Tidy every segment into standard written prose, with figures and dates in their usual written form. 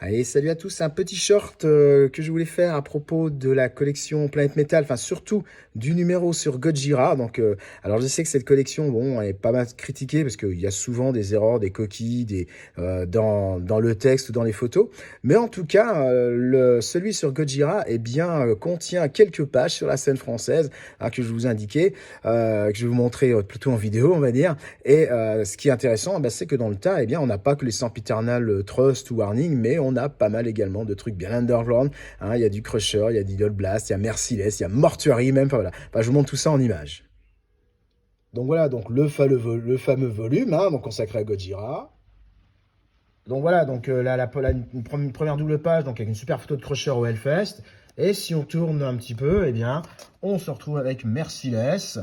Allez, salut à tous, un petit short que je voulais faire à propos de la collection Planète Metal, enfin surtout du numéro sur Gojira. Alors je sais que cette collection, bon, elle est pas mal critiquée parce qu'il y a souvent des erreurs, des coquilles, dans le texte ou dans les photos. Mais en tout cas, celui sur Gojira, eh bien, contient quelques pages sur la scène française hein, que je vous indiquais, que je vais vous montrer plutôt en vidéo, on va dire. Ce qui est intéressant, bah, c'est que dans le tas, eh bien, on n'a pas que les Sempiternal Trust ou Warning, mais on a pas mal également de trucs bien underground. Hein. Il y a du Crusher, il y a d'Idol Blast, il y a Merciless, il y a Mortuary même. Enfin, voilà. Enfin, je vous montre tout ça en images. Donc voilà, donc le fameux volume hein, donc consacré à Gojira. Donc voilà, donc une première double page, donc avec une super photo de Crusher au Hellfest. Et si on tourne un petit peu, eh bien, on se retrouve avec Merciless,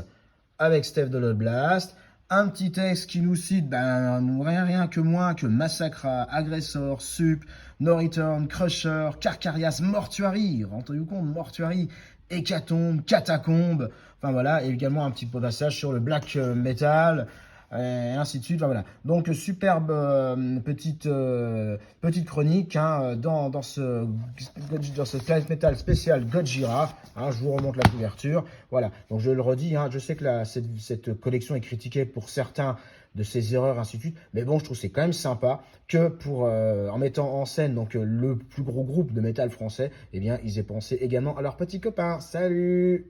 avec Steph de Lord Blast, un petit texte qui nous cite rien que moins que Massacra, Aggressor, Sup, No Return, Crusher, Carcarias, Mortuary, rendez-vous compte, Mortuary, Hécatombe, Catacombe, enfin voilà, et également un petit passage sur le black metal, et ainsi de suite, enfin, voilà. Donc superbe petite chronique hein, dans ce Planet Metal spécial Gojira, hein, je vous remonte la couverture, voilà, donc je le redis, hein, je sais que cette collection est critiquée pour certains de ses erreurs, ainsi de suite, mais bon, je trouve que c'est quand même sympa que en mettant en scène le plus gros groupe de métal français, eh bien, ils aient pensé également à leurs petits copains. Salut!